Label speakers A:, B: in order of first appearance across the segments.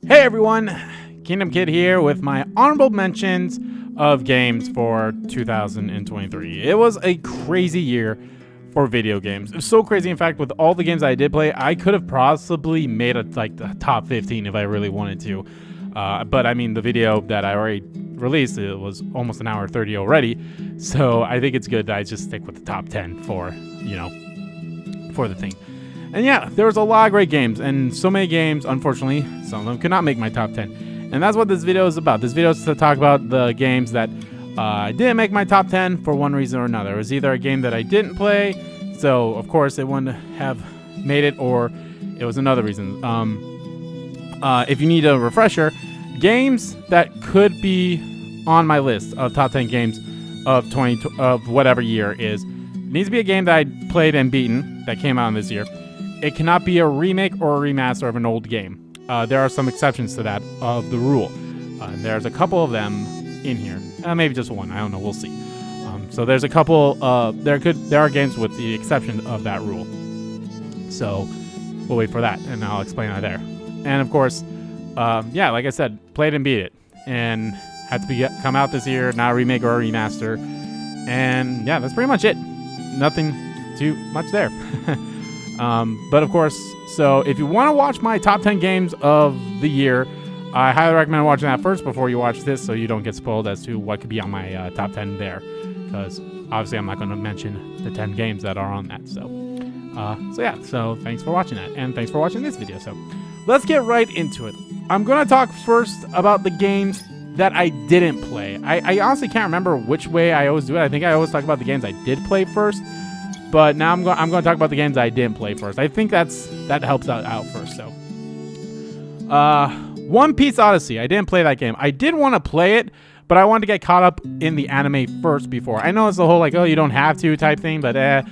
A: Hey everyone, Kingdom Kid here with my honorable mentions of games for 2023. It was a crazy year for video games. It was so crazy, in fact, with all the games I did play, I could have possibly made the top 15 if I really wanted to. But I mean, the video that I already released, it was almost an hour 30 already, so I think it's good that I just stick with the top 10 for the thing. And yeah, there was a lot of great games, and so many games, unfortunately, some of them could not make my top 10. And that's what this video is about. This video is to talk about the games that didn't make my top 10 for one reason or another. It was either a game that I didn't play, so of course it wouldn't have made it, or it was another reason. If you need a refresher, games that could be on my list of top 10 games of whatever year it needs to be a game that I played and beaten that came out in this year. It cannot be a remake or a remaster of an old game. There are some exceptions to that of the rule. There's a couple of them in here. Maybe just one. I don't know. We'll see. So there's a couple. There are games with the exception of that rule. So we'll wait for that, and I'll explain that there. And of course, like I said, played and beat it, and had to come out this year. Not a remake or a remaster. And yeah, that's pretty much it. Nothing too much there. But of course, so if you want to watch my top 10 games of the year, I highly recommend watching that first before you watch this, so you don't get spoiled as to what could be on my top 10 there, because obviously I'm not going to mention the 10 games that are on that. So thanks for watching that, and thanks for watching this video. So let's get right into it. I'm going to talk first about the games that I didn't play. I honestly can't remember which way I always do it. I think I always talk about the games I did play first. But now I'm going to talk about the games I didn't play first. I think that helps out first. So, One Piece Odyssey. I didn't play that game. I did want to play it, but I wanted to get caught up in the anime first before. I know it's the whole you don't have to type thing, but I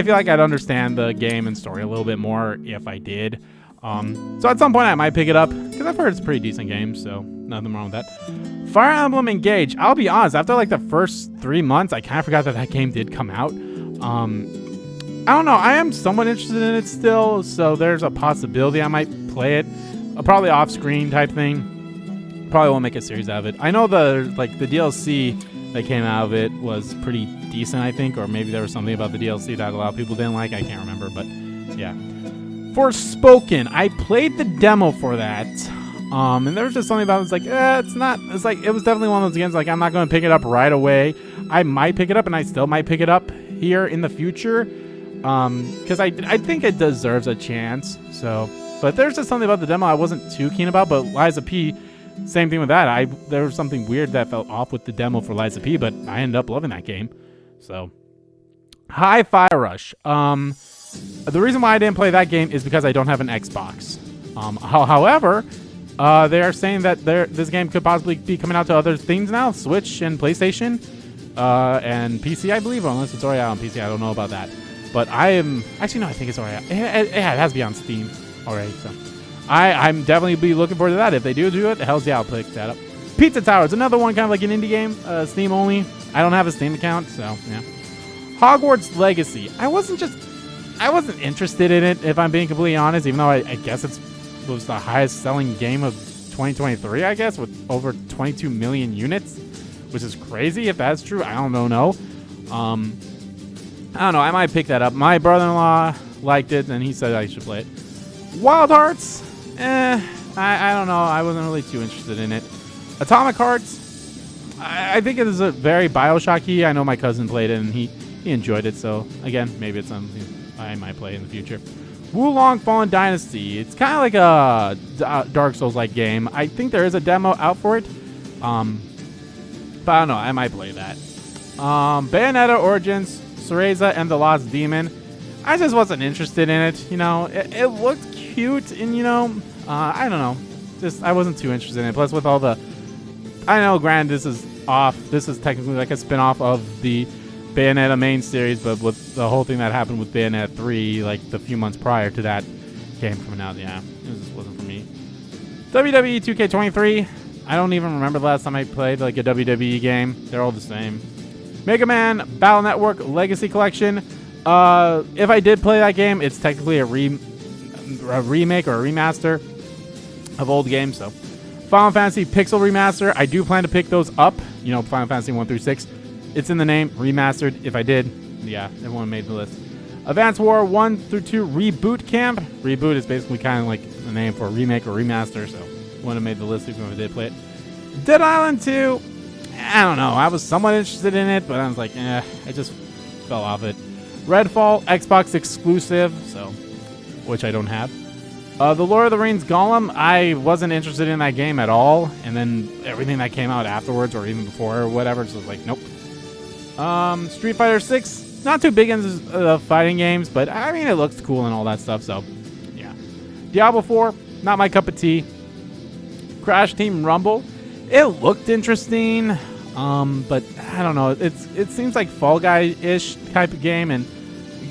A: feel like I'd understand the game and story a little bit more if I did. So at some point I might pick it up, because I've heard it's a pretty decent game, so nothing wrong with that. Fire Emblem Engage. I'll be honest, after the first 3 months, I kind of forgot that game did come out. I don't know. I am somewhat interested in it still, so there's a possibility I might play it. Probably off-screen type thing. Probably won't make a series out of it. I know the DLC that came out of it was pretty decent, I think, or maybe there was something about the DLC that a lot of people didn't like. I can't remember, but yeah. Forspoken. I played the demo for that, and there was just something about it. It's not. It was definitely one of those games. I'm not going to pick it up right away. I might pick it up, and I still might pick it up here in the future. Because I think it deserves a chance. So, but there's just something about the demo I wasn't too keen about. But Liza P, same thing with that. There was something weird that felt off with the demo for Liza P, but I ended up loving that game. So, Hi-Fi Rush. The reason why I didn't play that game is because I don't have an Xbox. However, they are saying that this game could possibly be coming out to other things now, Switch and PlayStation, and PC, I believe. Unless it's already out on PC, I don't know about that. But I am... Actually, no, I think it's already out. It has to be on Steam already, so... I'm definitely be looking forward to that. If they do it, hell's yeah, I'll pick that up. Pizza Tower is another one, kind of like an indie game. Steam only. I don't have a Steam account, so, yeah. Hogwarts Legacy. I wasn't interested in it, if I'm being completely honest, even though I guess it was the highest selling game of 2023, I guess, with over 22 million units, which is crazy if that's true. I don't know. I don't know. I might pick that up. My brother-in-law liked it, and he said I should play it. Wild Hearts? I don't know. I wasn't really too interested in it. Atomic Hearts? I think it is a very Bioshock-y. I know my cousin played it, and he enjoyed it. So, again, maybe it's something I might play in the future. Wulong Fallen Dynasty. It's kind of like a Dark Souls-like game. I think there is a demo out for it. But I don't know. I might play that. Bayonetta Origins, Cereza and the Lost Demon. I just wasn't interested in it. It looked cute, and I don't know. I wasn't too interested in it. Plus, with all the, I know, granted, this is off. This is technically like a spin-off of the Bayonetta main series, but with the whole thing that happened with Bayonetta 3, the few months prior to that game coming out, yeah, it just wasn't for me. WWE 2K23. I don't even remember the last time I played a WWE game. They're all the same. Mega Man Battle Network Legacy Collection. If I did play that game, it's technically a remake or a remaster. of old games. So Final Fantasy Pixel Remaster, I do plan to pick those up. You know, Final Fantasy 1 through 6. It's in the name, remastered. If I did, yeah, everyone made the list. Advance War 1 through 2 Reboot Camp. Reboot is basically kind of like the name for a remake or remaster, so wouldn't have made the list even if I did play it. Dead Island 2, I don't know. I was somewhat interested in it, but I was like, I just fell off it. Redfall, Xbox exclusive, so which I don't have. The Lord of the Rings Gollum, I wasn't interested in that game at all, and then everything that came out afterwards or even before or whatever, so I was like, nope. Street Fighter 6, not too big into fighting games, but I mean, it looks cool and all that stuff, so yeah. Diablo 4, not my cup of tea. Crash Team Rumble, it looked interesting, but I don't know. It seems like Fall Guy-ish type of game and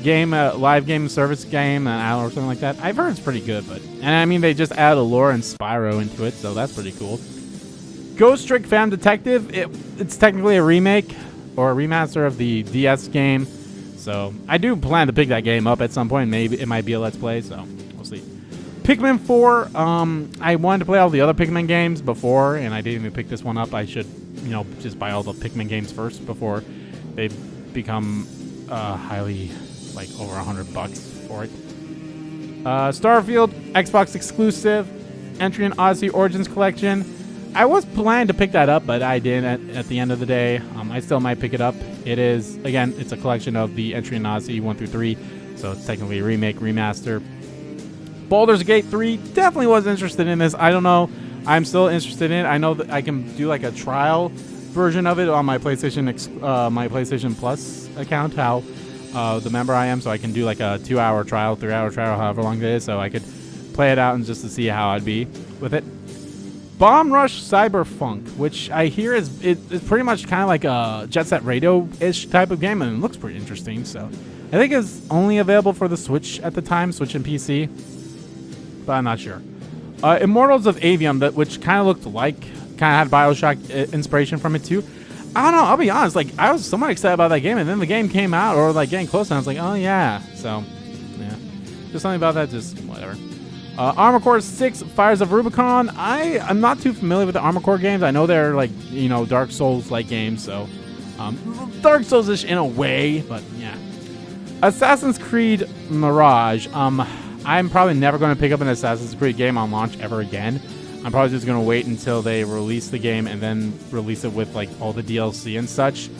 A: live game service game or something like that. I've heard it's pretty good, and I mean they just added Allure and Spyro into it, so that's pretty cool. Ghost Trick Fan Detective, it's technically a remake or a remaster of the DS game, so I do plan to pick that game up at some point. Maybe it might be a Let's Play, so we'll see. Pikmin 4, I wanted to play all the other Pikmin games before, and I didn't even pick this one up. I should, just buy all the Pikmin games first before they become highly, like, over $100 for it. Starfield, Xbox exclusive, entry in Odyssey Origins Collection. I was planning to pick that up, but I didn't at the end of the day. I still might pick it up. It is, again, it's a collection of the entry in Odyssey 1 through 3, so it's technically a remake, remaster. Baldur's Gate 3, definitely was interested in this. I don't know. I'm still interested in it. I know that I can do like a trial version of it on my PlayStation Plus account, how the member I am, so I can do like a 2-hour trial, 3-hour trial, however long it is, so I could play it out and just to see how I'd be with it. Bomb Rush Cyberpunk, which I hear is pretty much kind of like a Jet Set Radio-ish type of game, and it looks pretty interesting, so I think it's only available for the Switch at the time, Switch and PC, but I'm not sure. Immortals of Avium, which kind of looked like, kind of had Bioshock inspiration from it too. I don't know, I'll be honest, like, I was somewhat excited about that game, and then the game came out, or like getting close, and I was like, oh yeah, so, yeah. Just something about that, just whatever. Armored Core 6, Fires of Rubicon. I'm not too familiar with the Armored Core games. I know they're like, Dark Souls-like games, so Dark Souls-ish in a way, but yeah. Assassin's Creed Mirage. I'm probably never going to pick up an Assassin's Creed game on launch ever again. I'm probably just going to wait until they release the game and then release it with like all the DLC and such.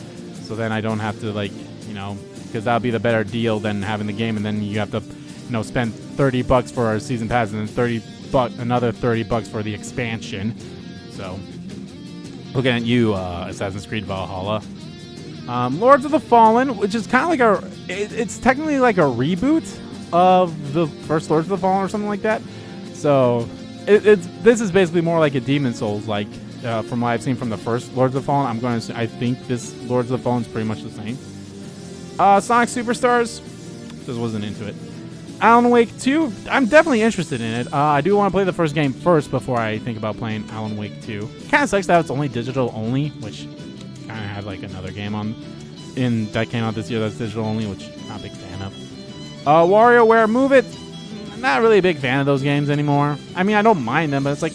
A: So then I don't have to because that'll be the better deal than having the game and then you have to spend $30 for our season pass and then another $30 for the expansion. So, looking at you, Assassin's Creed Valhalla. Lords of the Fallen, which is kind of like it's technically like a reboot of the first Lords of the Fallen or something like that. So, this is basically more like a Demon Souls, like from what I've seen from the first Lords of the Fallen. I think this Lords of the Fallen is pretty much the same. Sonic Superstars, just wasn't into it. Alan Wake 2, I'm definitely interested in it. I do want to play the first game first before I think about playing Alan Wake 2. Kind of sucks that it's only digital only, which kind of had like another game that came out this year that's digital only, which I'm not a big fan of. WarioWare Move It, not really a big fan of those games anymore. I mean, I don't mind them, but it's like,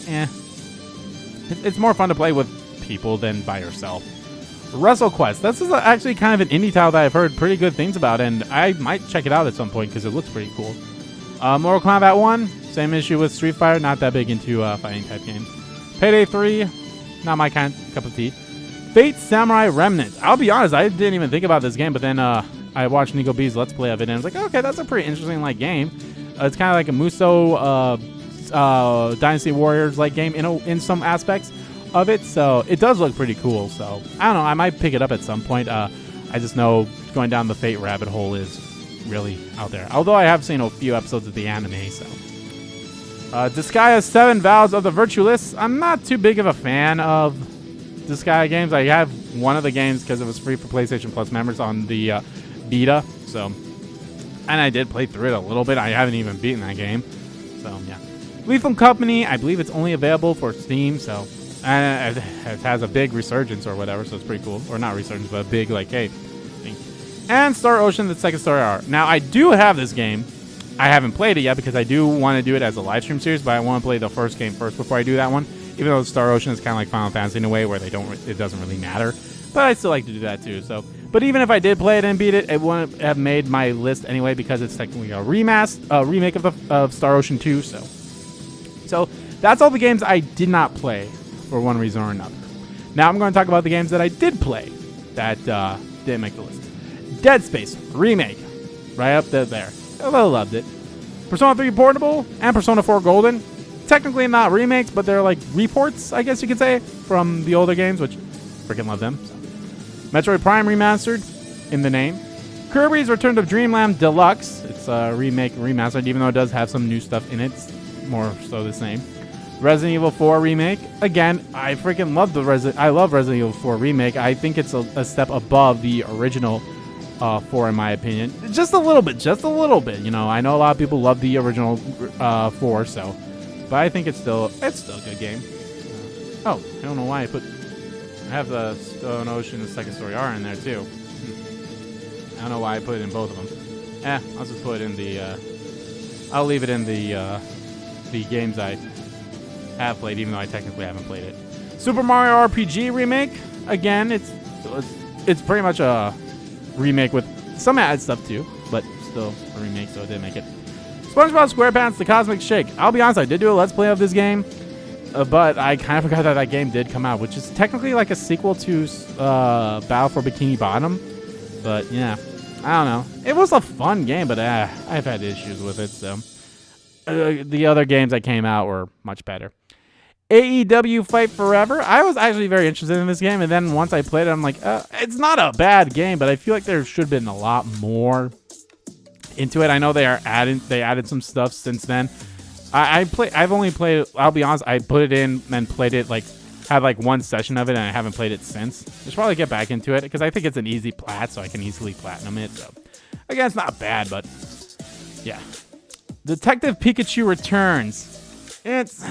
A: It's more fun to play with people than by yourself. WrestleQuest. This is actually kind of an indie title that I've heard pretty good things about, and I might check it out at some point because it looks pretty cool. Mortal Kombat 1, same issue with Street Fighter, not that big into fighting type games. Payday 3, not my cup of tea. Fate Samurai Remnant. I'll be honest, I didn't even think about this game, but then I watched Nico B's Let's Play of it, and I was like, okay, that's a pretty interesting game. It's kind of like a Musou Dynasty Warriors game in some aspects of it, so it does look pretty cool. So I don't know, I might pick it up at some point. I just know going down the Fate rabbit hole is really out there, although I have seen a few episodes of the anime. So Disgaea 7 Vows of the Virtueless, I'm not too big of a fan of Disgaea games. I have one of the games because it was free for PlayStation Plus members on the beta, so, and I did play through it a little bit. I haven't even beaten that game, so yeah. Lethal Company, I believe it's only available for Steam, so and it has a big resurgence or whatever, so it's pretty cool. Or not resurgence, but a big, thing. And Star Ocean, the second story arc. Now, I do have this game. I haven't played it yet because I do want to do it as a live stream series, but I want to play the first game first before I do that one. Even though Star Ocean is kind of like Final Fantasy in a way where it doesn't really matter, but I still like to do that too. So, but even if I did play it and beat it, it wouldn't have made my list anyway because it's technically a remake of Star Ocean 2. So that's all the games I did not play for one reason or another. Now I'm going to talk about the games that I did play that didn't make the list. Dead Space remake, right up there. I loved it. Persona 3 Portable and Persona 4 Golden. Technically not remakes, but they're like reports, I guess you could say, from the older games, which freaking love them. So. Metroid Prime Remastered, in the name. Kirby's Return to Dreamland Deluxe. It's a remake remastered, even though it does have some new stuff in it. It's more so the same. Resident Evil 4 Remake. Again, I freaking love I love Resident Evil 4 Remake. I think it's a step above the original 4 in my opinion. Just a little bit. You know, I know a lot of people love the original 4, so... But I think it's still a good game. Oh, I don't know why I have the Stone Ocean and Second Story R in there too. I don't know why I put it in both of them. I'll just put it in the. I'll leave it in the games I have played, even though I technically haven't played it. Super Mario RPG remake. Again, it's pretty much a remake with some added stuff too, but still a remake, so it didn't make it. SpongeBob SquarePants: The Cosmic Shake. I'll be honest, I did do a Let's Play of this game, but I kind of forgot that game did come out, which is technically like a sequel to Battle for Bikini Bottom. But yeah, I don't know. It was a fun game, but I've had issues with it. So the other games that came out were much better. AEW Fight Forever. I was actually very interested in this game, and then once I played it, I'm like, it's not a bad game, but I feel like there should have been a lot more into it. I know they added some stuff since then. I've only played it, I'll be honest, I put it in and played it, had one session of it, and I haven't played it since. I should probably get back into it because I think it's an easy plat, so I can easily platinum it. So again, it's not bad, but yeah. Detective Pikachu Returns. It's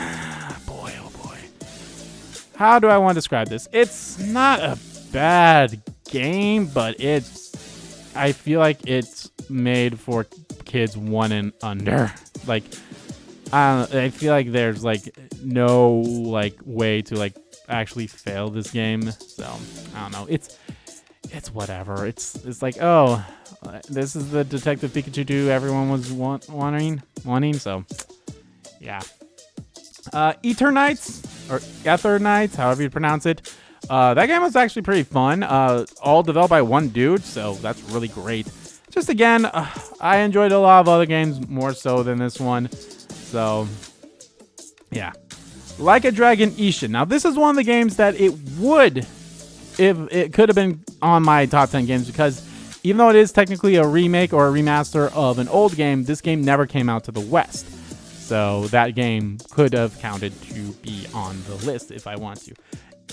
A: boy, oh boy. How do I want to describe this? It's not a bad game, but I feel like it's made for kids 1 and under. I feel like there's no way to actually fail this game. So I don't know. It's whatever. It's like, oh, this is the Detective Pikachu 2 everyone was wanting. So yeah. Eternights or Eternights, however you pronounce it. That game was actually pretty fun. All developed by one dude, so that's really great. Just again, I enjoyed a lot of other games more so than this one. So, yeah. Like a Dragon Ishin. Now, this is one of the games that it could have been on my top 10 games because even though it is technically a remake or a remaster of an old game, this game never came out to the West. So that game could have counted to be on the list if I want to.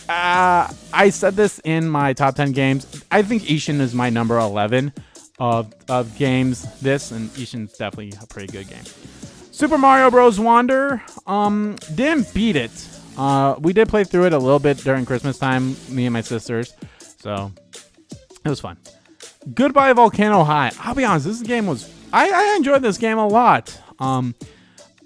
A: I said this in my top 10 games. I think Ishin is my number 11 of games. And Ishin's definitely a pretty good game. Super Mario Bros. Wonder. Didn't beat it. We did play through it a little bit during Christmas time, me and my sisters. So it was fun. Goodbye Volcano High. I'll be honest, this game was... I enjoyed this game a lot.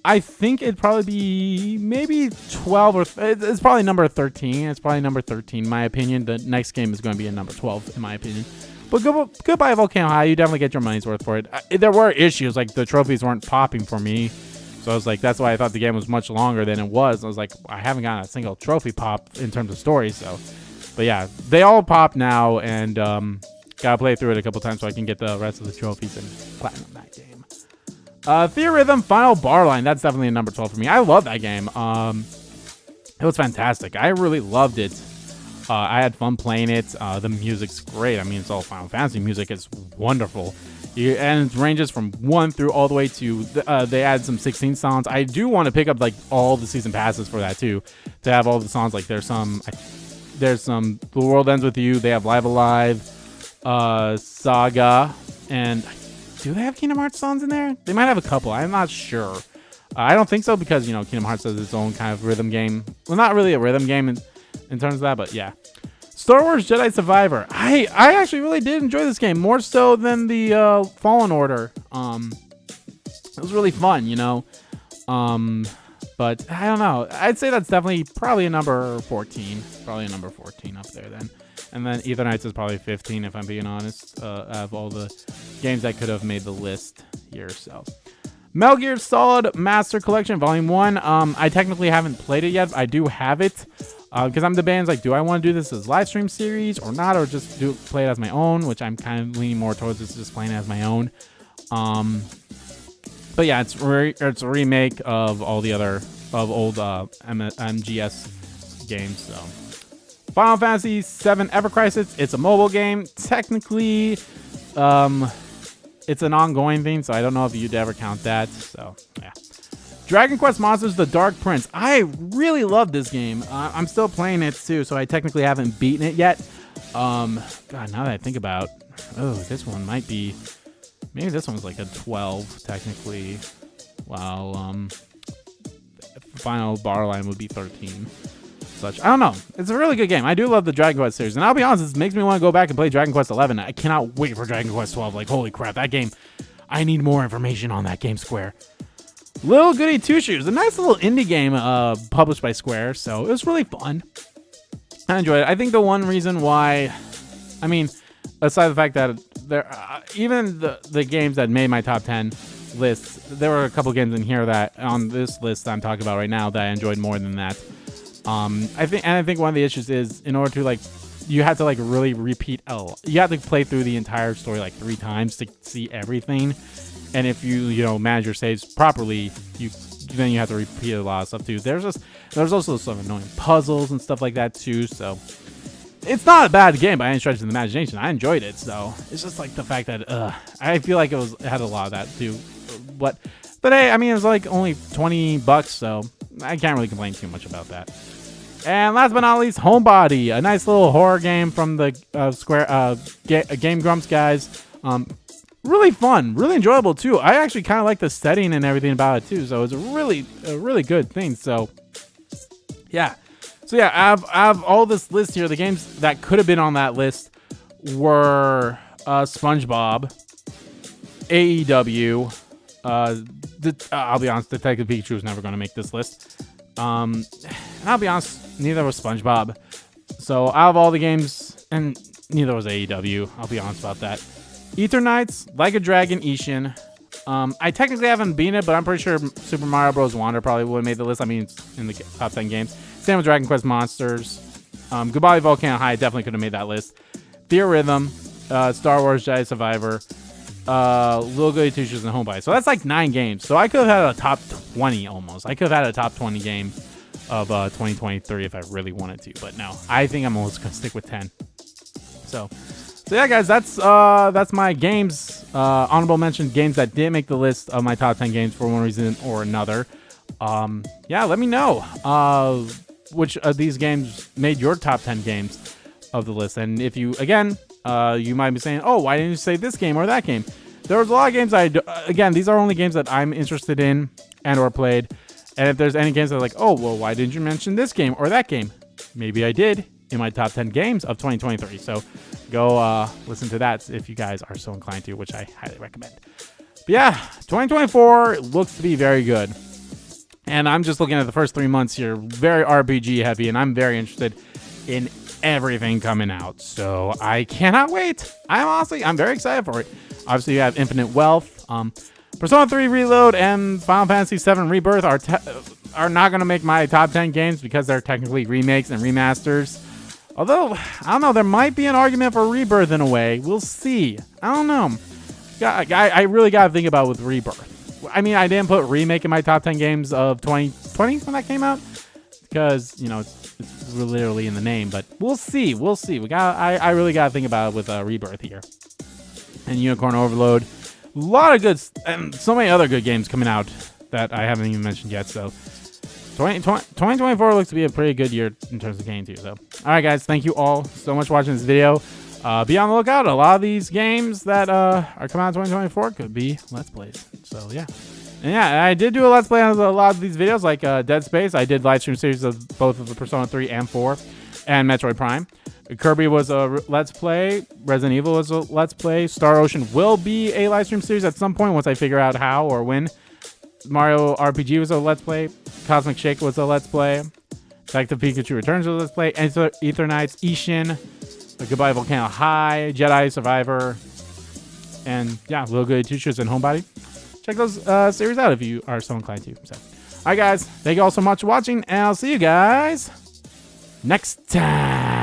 A: I think it'd probably be maybe 12 or... It's probably number 13. It's probably number 13 in my opinion. The next game is going to be a number 12 in my opinion. But Goodbye Volcano High, you definitely get your money's worth for it. There were issues, the trophies weren't popping for me. So I was like, that's why I thought the game was much longer than it was. I was like, I haven't gotten a single trophy pop in terms of story. So, but yeah, they all pop now, and gotta play through it a couple times so I can get the rest of the trophies and platinum that game. Theorhythm Final Bar Line, that's definitely a number 12 for me. I love that game. It was fantastic. I really loved it. I had fun playing it. The music's great. I mean, it's all Final Fantasy music. It's wonderful. And it ranges from 1 through all the way to... they add some 16 songs. I do want to pick up all the season passes for that too, to have all the songs. There's some The World Ends With You. They have Live Alive, Saga, and do they have Kingdom Hearts songs in there? They might have a couple. I'm not sure. I don't think so because Kingdom Hearts has its own kind of rhythm game. Well, not really a rhythm game in terms of that, but yeah. Star Wars Jedi Survivor. I actually really did enjoy this game, more so than the Fallen Order It was really fun, you know. But I don't know. I'd say that's definitely probably a number 14. Probably a number 14 up there then. And then Ether Knights is probably 15 if I'm being honest. Out of all the games that could have made the list here. So Metal Gear Solid Master Collection Volume 1. I technically haven't played it yet. But I do have it. Because I'm debating, like, do I want to do this as live stream series or not? Or just play it as my own, which I'm kind of leaning more towards just playing it as my own. But yeah, it's a remake of all the other old MGS games. So Final Fantasy VII Ever Crisis. It's a mobile game. Technically, it's an ongoing thing, so I don't know if you'd ever count that. So yeah. Dragon Quest Monsters: The Dark Prince. I really love this game. I'm still playing it too, so I technically haven't beaten it yet. God, now that I think about, this one might be. Maybe this one's like a 12 technically, while Final Borderline would be 13. Such, I don't know. It's a really good game. I do love the Dragon Quest series, and I'll be honest, it makes me want to go back and play Dragon Quest 11. I cannot wait for Dragon Quest 12. Like, holy crap, that game! I need more information on that game, Square. Little Goody Two Shoes, a nice little indie game published by Square, so it was really fun. I enjoyed it. I think the one reason why, I mean, aside the fact that there, even the games that made my top 10 lists, there were a couple games in here that on this list I'm talking about right now that I enjoyed more than that. I think one of the issues is in order to like, you have to like really repeat. You have to play through the entire story like 3 times to see everything. And if you manage your saves properly, then you have to repeat a lot of stuff too. There's also some annoying puzzles and stuff like that too. So it's not a bad game by any stretch of the imagination. I enjoyed it. So it's just like the fact that I feel like it had a lot of that too. But hey, I mean, it was like only $20, so I can't really complain too much about that. And last but not least, Homebody, a nice little horror game from the Square Game Grumps guys. Really fun, really enjoyable too. I actually kind of like the setting and everything about it too. So it's a really good thing. So yeah, I have all this list here. The games that could have been on that list were SpongeBob, AEW. I'll be honest, Detective Pikachu was never going to make this list. And I'll be honest, neither was SpongeBob. So out of all the games, and neither was AEW. I'll be honest about that. Ether Knights, Like a Dragon, Ishin. I technically haven't beaten it, but I'm pretty sure Super Mario Bros. Wonder probably would have made the list. I mean, it's in the top 10 games. Same with Dragon Quest Monsters. Goodbye Volcano High definitely could have made that list. Theorhythm, Star Wars Jedi Survivor, Little Goody Two Shoes, and Homebody. So that's like 9 games. So I could have had a top 20 almost. I could have had a top 20 game of 2023 if I really wanted to. But no, I think I'm almost going to stick with 10. So yeah, guys, that's my games. Honorable mention games that didn't make the list of my top 10 games for one reason or another. Yeah, let me know which of these games made your top 10 games of the list. And if you, again, you might be saying, oh, why didn't you say this game or that game? There was a lot of games again, these are only games that I'm interested in and or played. And if there's any games that are like, oh, well, why didn't you mention this game or that game? Maybe I did in my top 10 games of 2023. So go listen to that if you guys are so inclined to, which I highly recommend. But yeah, 2024 looks to be very good. And I'm just looking at the first 3 months here, very RPG heavy, and I'm very interested in everything coming out. So I cannot wait. I'm very excited for it. Obviously, you have Infinite Wealth. Persona 3 Reload and Final Fantasy 7 Rebirth are not going to make my top 10 games because they're technically remakes and remasters. Although, I don't know, there might be an argument for Rebirth in a way. We'll see. I don't know. I really got to think about with Rebirth. I mean, I didn't put Remake in my top 10 games of 2020 when that came out. Because, it's literally in the name. But we'll see. I really got to think about it with Rebirth here. And Unicorn Overload. A lot of good, and so many other good games coming out that I haven't even mentioned yet. So 2024 looks to be a pretty good year in terms of game too. So, all right, guys, thank you all so much for watching this video. Be on the lookout. A lot of these games that are coming out in 2024 could be Let's Plays. So, yeah. And yeah, I did do a Let's Play on a lot of these videos, like Dead Space. I did live stream series of both of the Persona 3 and 4 and Metroid Prime. Kirby was a Let's Play. Resident Evil was a Let's Play. Star Ocean will be a live stream series at some point once I figure out how or when. Mario RPG was a Let's Play. Cosmic Shake was a Let's Play. Detective Pikachu Returns was a Let's Play. Ether Knights, Ishin, Goodbye Volcano High, Jedi Survivor, and yeah, Little Goody Two-Shoes and Homebody. Check those series out if you are so inclined to. So, all right, guys. Thank you all so much for watching, and I'll see you guys next time.